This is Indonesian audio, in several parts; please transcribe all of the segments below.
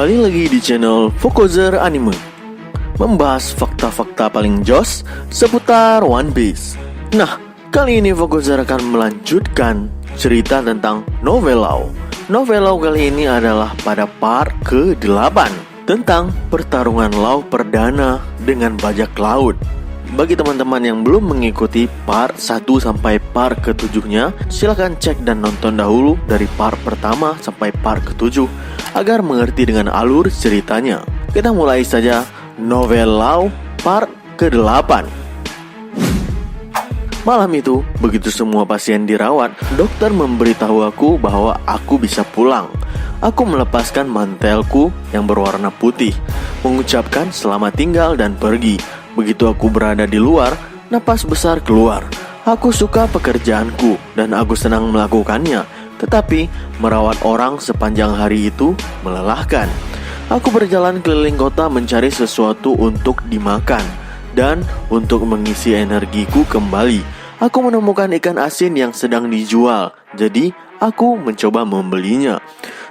Kembali lagi di channel Fokozer Anime, membahas fakta-fakta paling jos seputar One Piece. Nah, kali ini Fokozer akan melanjutkan cerita tentang Novelau. Novelau kali ini adalah pada part ke-8 tentang pertarungan laut perdana dengan bajak laut. Bagi teman-teman yang belum mengikuti part 1 sampai part ke-7-nya, silahkan cek dan nonton dahulu dari part pertama sampai part ke-7 agar mengerti dengan alur ceritanya. Kita mulai saja Novelau part ke-8. Malam itu, begitu semua pasien dirawat, dokter memberitahu aku bahwa aku bisa pulang. Aku melepaskan mantelku yang berwarna putih, mengucapkan selamat tinggal dan pergi. Begitu aku berada di luar, napas besar keluar. Aku suka pekerjaanku dan aku senang melakukannya. Tetapi merawat orang sepanjang hari itu melelahkan. Aku berjalan keliling kota mencari sesuatu untuk dimakan dan untuk mengisi energiku kembali. Aku menemukan ikan asin yang sedang dijual, jadi aku mencoba membelinya.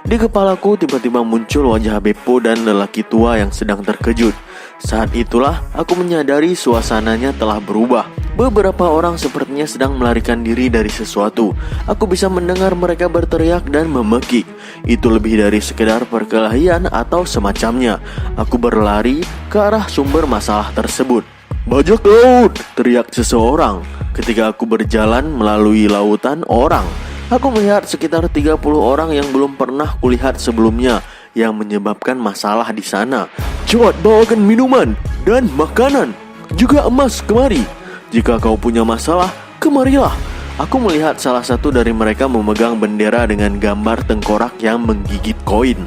Di kepalaku tiba-tiba muncul wajah Beppo dan lelaki tua yang sedang terkejut. Saat itulah aku menyadari suasananya telah berubah. Beberapa orang sepertinya sedang melarikan diri dari sesuatu. Aku bisa mendengar mereka berteriak dan memekik. Itu lebih dari sekedar perkelahian atau semacamnya. Aku berlari ke arah sumber masalah tersebut. "Bajak laut!" teriak seseorang. Ketika aku berjalan melalui lautan orang, aku melihat sekitar 30 orang yang belum pernah kulihat sebelumnya yang menyebabkan masalah di sana. "Cepat bawakan minuman dan makanan, juga emas kemari. Jika kau punya masalah, kemarilah." Aku melihat salah satu dari mereka memegang bendera dengan gambar tengkorak yang menggigit koin.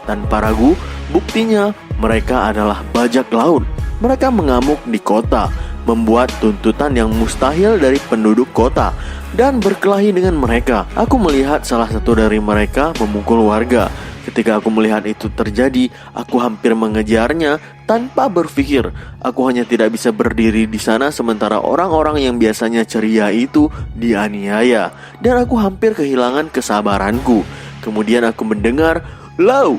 Tanpa ragu, buktinya mereka adalah bajak laut. Mereka mengamuk di kota, membuat tuntutan yang mustahil dari penduduk kota, dan berkelahi dengan mereka. Aku melihat salah satu dari mereka memukul warga. Ketika aku melihat itu terjadi, aku hampir mengejarnya tanpa berpikir. Aku hanya tidak bisa berdiri di sana sementara orang-orang yang biasanya ceria itu dianiaya, dan aku hampir kehilangan kesabaranku. Kemudian aku mendengar "Lau!"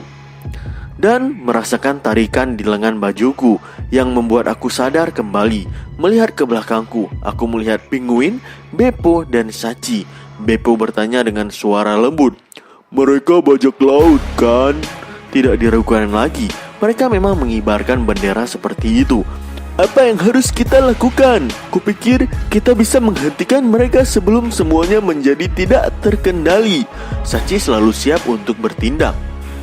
dan merasakan tarikan di lengan bajuku yang membuat aku sadar kembali. Melihat ke belakangku, aku melihat Penguin, Beppo, dan Shachi. Beppo bertanya dengan suara lembut, "Mereka bajak laut, kan?" Tidak diragukan lagi, mereka memang mengibarkan bendera seperti itu. "Apa yang harus kita lakukan? Kupikir kita bisa menghentikan mereka sebelum semuanya menjadi tidak terkendali." Shachi selalu siap untuk bertindak.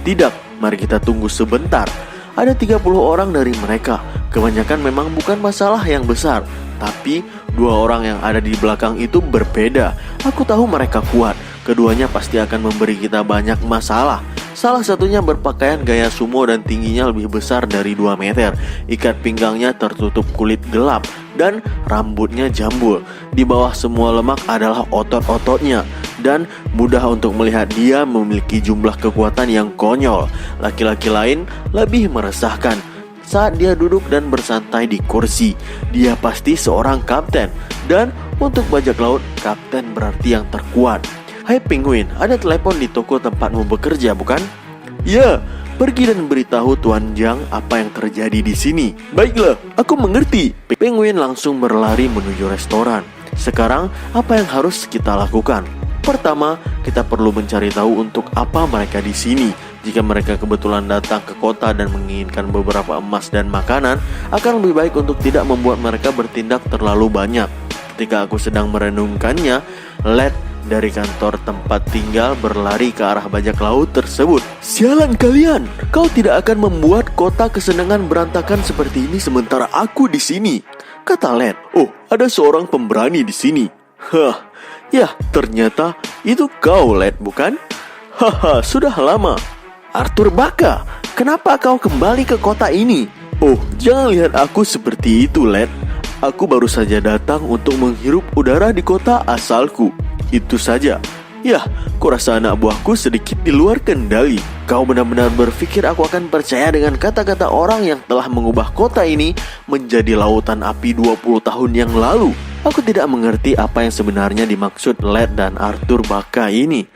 "Tidak, mari kita tunggu sebentar." Ada 30 orang dari mereka. Kebanyakan memang bukan masalah yang besar, tapi 2 orang yang ada di belakang itu berbeda. Aku tahu mereka kuat. Keduanya pasti akan memberi kita banyak masalah. Salah satunya berpakaian gaya sumo dan tingginya lebih besar dari 2 meter. Ikat pinggangnya tertutup kulit gelap dan rambutnya jambul. Di bawah semua lemak adalah otot-ototnya, dan mudah untuk melihat dia memiliki jumlah kekuatan yang konyol. Laki-laki lain lebih meresahkan. Saat dia duduk dan bersantai di kursi, dia pasti seorang kapten. Dan untuk bajak laut, kapten berarti yang terkuat. "Hai Penguin, ada telepon di toko tempatmu bekerja, bukan?" "Ya, pergi dan beritahu Tuan Jiang apa yang terjadi di sini." "Baiklah, aku mengerti." Penguin langsung berlari menuju restoran. Sekarang, apa yang harus kita lakukan? Pertama, kita perlu mencari tahu untuk apa mereka di sini. Jika mereka kebetulan datang ke kota dan menginginkan beberapa emas dan makanan, akan lebih baik untuk tidak membuat mereka bertindak terlalu banyak. Ketika aku sedang merenungkannya, Led dari kantor tempat tinggal berlari ke arah bajak laut tersebut. "Sialan kalian, kau tidak akan membuat kota kesenangan berantakan seperti ini sementara aku di sini," kata Led. "Oh, ada seorang pemberani di sini." "Hah, ya ternyata itu kau, Led, bukan?" "Haha, sudah lama." "Arthur Baka, kenapa kau kembali ke kota ini?" "Oh, jangan lihat aku seperti itu, Led. Aku baru saja datang untuk menghirup udara di kota asalku. Itu saja." "Yah, kurasa anak buahku sedikit di luar kendali." "Kau benar-benar berpikir aku akan percaya dengan kata-kata orang yang telah mengubah kota ini menjadi lautan api 20 tahun yang lalu?" Aku tidak mengerti apa yang sebenarnya dimaksud Led dan Arthur Baka ini.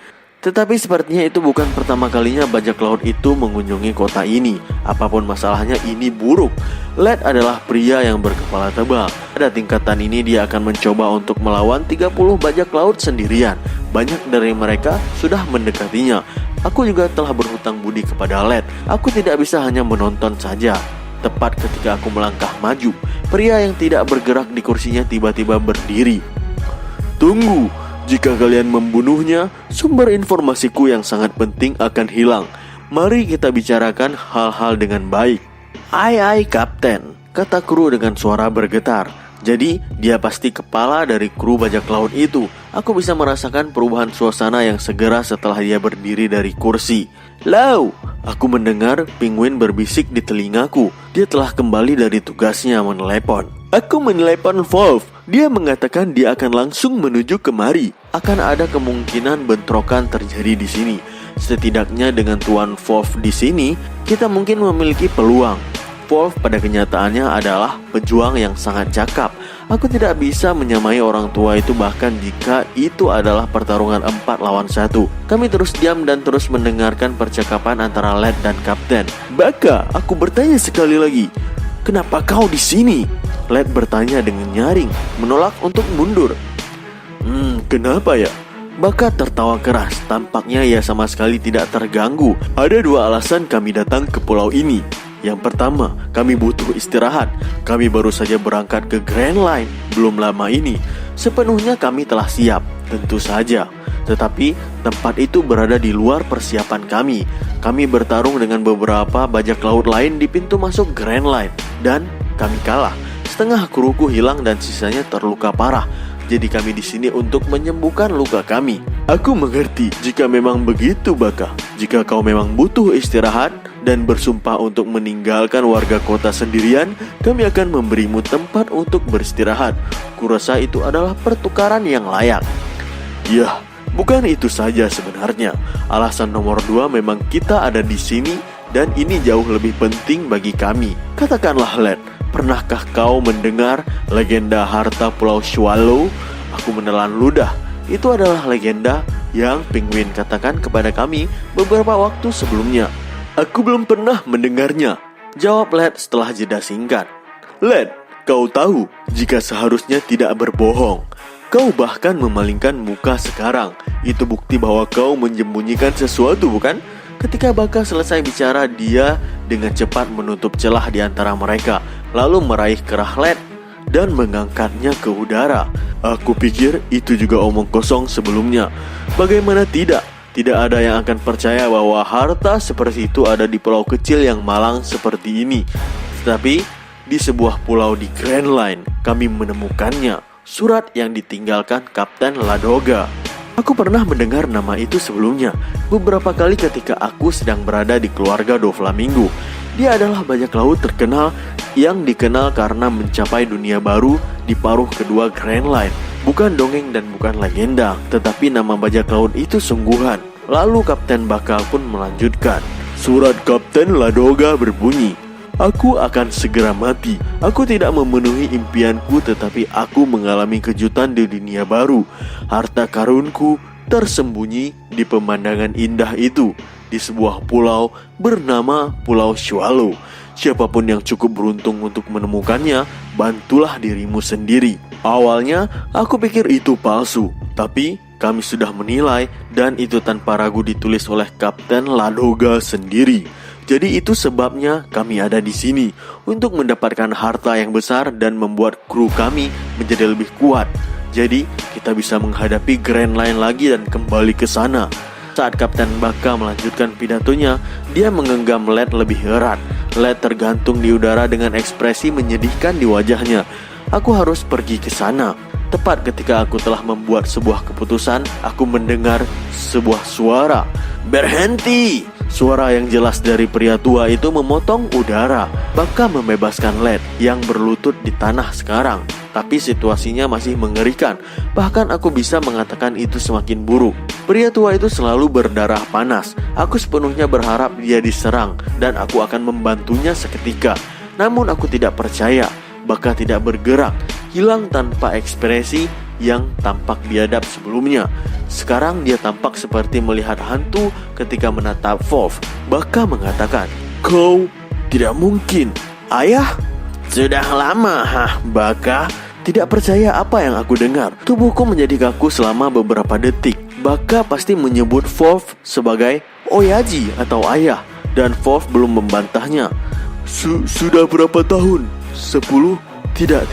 Tetapi sepertinya itu bukan pertama kalinya bajak laut itu mengunjungi kota ini. Apapun masalahnya, ini buruk. Led adalah pria yang berkepala tebal. Pada tingkatan ini dia akan mencoba untuk melawan 30 bajak laut sendirian. Banyak dari mereka sudah mendekatinya. Aku juga telah berhutang budi kepada Led. Aku tidak bisa hanya menonton saja. Tepat ketika aku melangkah maju, pria yang tidak bergerak di kursinya tiba-tiba berdiri. Tunggu, jika kalian membunuhnya, sumber informasiku yang sangat penting akan hilang. Mari kita bicarakan hal-hal dengan baik. Ai, Kapten, kata kru dengan suara bergetar. Jadi, dia pasti kepala dari kru bajak laut itu. Aku bisa merasakan perubahan suasana yang segera setelah dia berdiri dari kursi. Lau, aku mendengar penguin berbisik di telingaku. Dia telah kembali dari tugasnya menelepon. Aku menelepon Wolf. Dia mengatakan dia akan langsung menuju kemari. Akan ada kemungkinan bentrokan terjadi di sini. Setidaknya dengan Tuan Wolf di sini, kita mungkin memiliki peluang. Wolf pada kenyataannya adalah pejuang yang sangat cakap. Aku tidak bisa menyamai orang tua itu bahkan jika itu adalah pertarungan 4 lawan 1. Kami terus diam dan terus mendengarkan percakapan antara Led dan Kapten. Baka, aku bertanya sekali lagi, kenapa kau di sini? Led bertanya dengan nyaring, menolak untuk mundur. Kenapa ya? Baka tertawa keras. Tampaknya ia sama sekali tidak terganggu. Ada 2 alasan kami datang ke pulau ini. Yang pertama, kami butuh istirahat. Kami baru saja berangkat ke Grand Line belum lama ini. Sepenuhnya kami telah siap, tentu saja. Tetapi tempat itu berada di luar persiapan kami. Kami bertarung dengan beberapa bajak laut lain di pintu masuk Grand Line. Dan kami kalah. Setengah kruku hilang dan sisanya terluka parah. Jadi kami di sini untuk menyembuhkan luka kami. Aku mengerti jika memang begitu, Baka. Jika kau memang butuh istirahat dan bersumpah untuk meninggalkan warga kota sendirian, kami akan memberimu tempat untuk beristirahat. Kurasa itu adalah pertukaran yang layak. Yah, bukan itu saja sebenarnya. Alasan nomor 2 memang kita ada di sini dan ini jauh lebih penting bagi kami. Katakanlah, Led, pernahkah kau mendengar legenda harta Pulau Swallow? Aku menelan ludah. Itu adalah legenda yang penguin katakan kepada kami beberapa waktu sebelumnya. Aku belum pernah mendengarnya, jawab Led setelah jeda singkat. Led, kau tahu jika seharusnya tidak berbohong. Kau bahkan memalingkan muka sekarang. Itu bukti bahwa kau menyembunyikan sesuatu, bukan? Ketika Baka selesai bicara, dia dengan cepat menutup celah di antara mereka, lalu meraih kerah Led dan mengangkatnya ke udara. Aku pikir itu juga omong kosong sebelumnya. Bagaimana tidak? Tidak ada yang akan percaya bahwa harta seperti itu ada di pulau kecil yang malang seperti ini. Tetapi di sebuah pulau di Grand Line kami menemukannya. Surat yang ditinggalkan Kapten Ladoga. Aku pernah mendengar nama itu sebelumnya, beberapa kali ketika aku sedang berada di keluarga Doflamingo. Dia adalah bajak laut terkenal yang dikenal karena mencapai dunia baru di paruh kedua Grand Line. Bukan dongeng dan bukan legenda, tetapi nama bajak laut itu sungguhan. Lalu Kapten Baka pun melanjutkan. Surat Kapten Ladoga berbunyi, aku akan segera mati. Aku tidak memenuhi impianku, tetapi aku mengalami kejutan di dunia baru. Harta karunku tersembunyi di pemandangan indah itu, di sebuah pulau bernama Pulau Swallow. Siapapun yang cukup beruntung untuk menemukannya, bantulah dirimu sendiri. Awalnya aku pikir itu palsu, tapi kami sudah menilai dan itu tanpa ragu ditulis oleh Kapten Ladoga sendiri. Jadi itu sebabnya kami ada di sini, untuk mendapatkan harta yang besar dan membuat kru kami menjadi lebih kuat. Jadi kita bisa menghadapi Grand Line lagi dan kembali ke sana. Saat Kapten Baka melanjutkan pidatonya, dia menggenggam Led lebih erat. Led tergantung di udara dengan ekspresi menyedihkan di wajahnya. Aku harus pergi ke sana. Tepat ketika aku telah membuat sebuah keputusan, aku mendengar sebuah suara. Berhenti! Suara yang jelas dari pria tua itu memotong udara. Baka membebaskan Led yang berlutut di tanah sekarang. Tapi situasinya masih mengerikan. Bahkan aku bisa mengatakan itu semakin buruk. Pria tua itu selalu berdarah panas. Aku sepenuhnya berharap dia diserang dan aku akan membantunya seketika. Namun aku tidak percaya. Baka tidak bergerak, hilang tanpa ekspresi yang tampak biadab sebelumnya. Sekarang dia tampak seperti melihat hantu ketika menatap Wolf. Baka mengatakan, "Kau tidak mungkin, ayah?" "Sudah lama, Baka." Tidak percaya apa yang aku dengar. Tubuhku menjadi kaku selama beberapa detik. Baka pasti menyebut Wolf sebagai Oyaji atau ayah, dan Wolf belum membantahnya. Sudah berapa tahun? 10? Tidak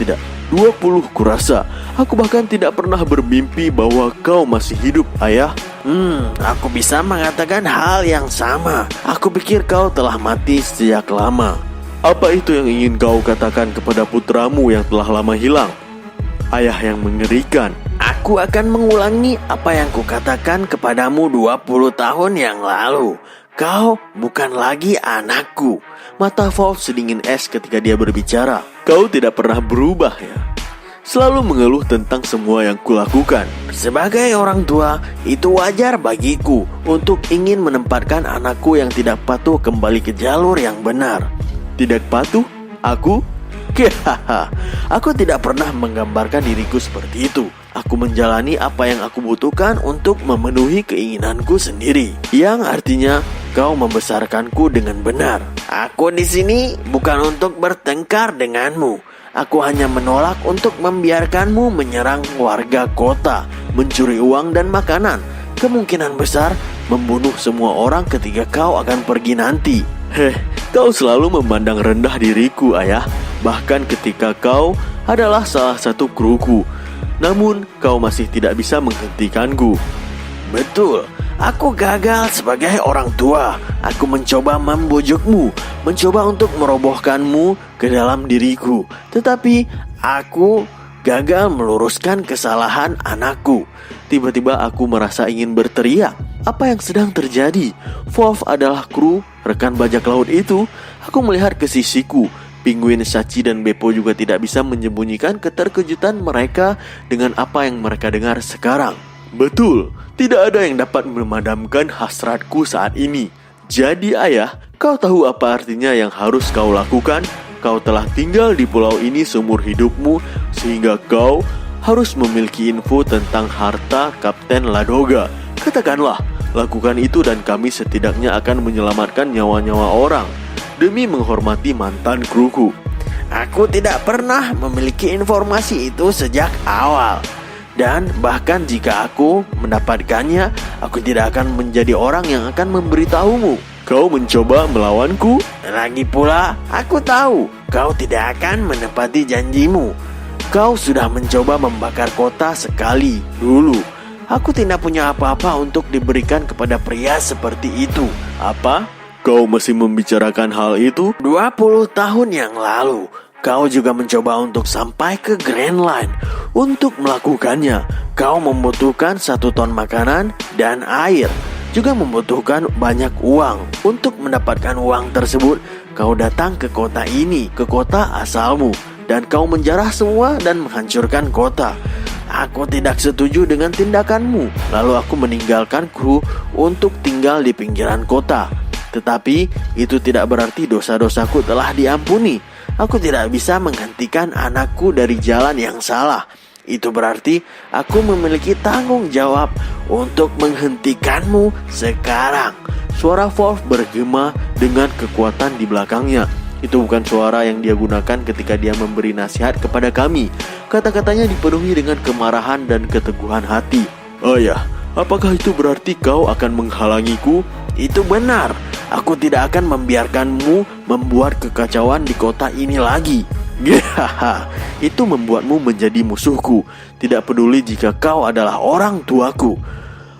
20 kurasa. Aku bahkan tidak pernah bermimpi bahwa kau masih hidup, ayah. Aku bisa mengatakan hal yang sama. Aku pikir kau telah mati sejak lama. Apa itu yang ingin kau katakan kepada putramu yang telah lama hilang? Ayah yang mengerikan. Aku akan mengulangi apa yang kukatakan kepadamu 20 tahun yang lalu. Kau bukan lagi anakku. Mata Wolf sedingin es ketika dia berbicara. Kau tidak pernah berubah ya. Selalu mengeluh tentang semua yang kulakukan. Sebagai orang tua, itu wajar bagiku untuk ingin menempatkan anakku yang tidak patuh kembali ke jalur yang benar. Tidak patuh? Aku? Aku tidak pernah menggambarkan diriku seperti itu. Aku menjalani apa yang aku butuhkan untuk memenuhi keinginanku sendiri. Yang artinya kau membesarkanku dengan benar. Aku di sini bukan untuk bertengkar denganmu. Aku hanya menolak untuk membiarkanmu menyerang warga kota, mencuri uang dan makanan. Kemungkinan besar membunuh semua orang ketika kau akan pergi nanti. Kau selalu memandang rendah diriku, ayah. Bahkan ketika kau adalah salah satu kruku. Namun kau masih tidak bisa menghentikanku. Betul, aku gagal sebagai orang tua. Aku mencoba membujukmu, mencoba untuk merobohkanmu ke dalam diriku. Tetapi aku gagal meluruskan kesalahan anakku. Tiba-tiba aku merasa ingin berteriak. Apa yang sedang terjadi? Wolf adalah kru rekan bajak laut itu. Aku melihat ke sisiku. Penguin, Shachi, dan Beppo juga tidak bisa menyembunyikan keterkejutan mereka dengan apa yang mereka dengar sekarang. Betul, tidak ada yang dapat memadamkan hasratku saat ini. Jadi ayah, kau tahu apa artinya yang harus kau lakukan? Kau telah tinggal di pulau ini seumur hidupmu, sehingga kau harus memiliki info tentang harta Kapten Ladoga. Katakanlah, lakukan itu dan kami setidaknya akan menyelamatkan nyawa-nyawa orang demi menghormati mantan kruku. Aku tidak pernah memiliki informasi itu sejak awal. Dan bahkan jika aku mendapatkannya, aku tidak akan menjadi orang yang akan memberitahumu. Kau mencoba melawanku? Lagi pula, aku tahu kau tidak akan menepati janjimu. Kau sudah mencoba membakar kota sekali dulu. Aku tidak punya apa-apa untuk diberikan kepada pria seperti itu. Apa? Kau masih membicarakan hal itu? 20 tahun yang lalu, kau juga mencoba untuk sampai ke Grand Line. Untuk melakukannya, kau membutuhkan 1 ton makanan dan air. Juga membutuhkan banyak uang. Untuk mendapatkan uang tersebut, kau datang ke kota ini, ke kota asalmu. Dan kau menjarah semua dan menghancurkan kota. Aku tidak setuju dengan tindakanmu. Lalu aku meninggalkan kru untuk tinggal di pinggiran kota. Tetapi itu tidak berarti dosa-dosaku telah diampuni. Aku tidak bisa menghentikan anakku dari jalan yang salah. Itu berarti aku memiliki tanggung jawab untuk menghentikanmu sekarang. Suara Wolf bergema dengan kekuatan di belakangnya. Itu bukan suara yang dia gunakan ketika dia memberi nasihat kepada kami. Kata-katanya dipenuhi dengan kemarahan dan keteguhan hati. Ayah, apakah itu berarti kau akan menghalangiku? Itu benar. Aku tidak akan membiarkanmu membuat kekacauan di kota ini lagi. Itu membuatmu menjadi musuhku. Tidak peduli jika kau adalah orang tuaku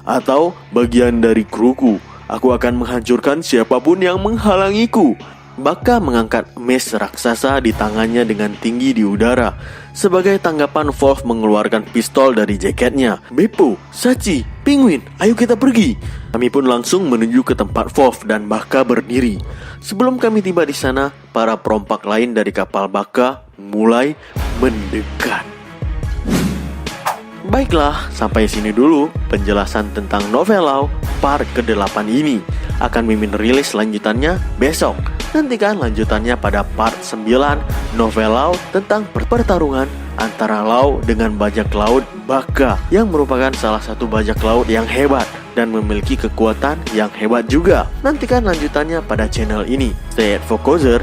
atau bagian dari kruku. Aku akan menghancurkan siapapun yang menghalangiku. Baka mengangkat mes raksasa di tangannya dengan tinggi di udara. Sebagai tanggapan, Wolf mengeluarkan pistol dari jaketnya. Beppo, Shachi, Penguin, ayo kita pergi. Kami pun langsung menuju ke tempat Wolf dan Baka berdiri. Sebelum kami tiba di sana, para perompak lain dari kapal Baka mulai mendekat. Baiklah, sampai sini dulu penjelasan tentang Novelau part ke-8 ini. Akan Mimin rilis lanjutannya besok. Nantikan lanjutannya pada part 9 Novelau tentang pertarungan antara Lau dengan bajak laut Baka yang merupakan salah satu bajak laut yang hebat dan memiliki kekuatan yang hebat juga. Nantikan lanjutannya pada channel ini. Stay at Focozer,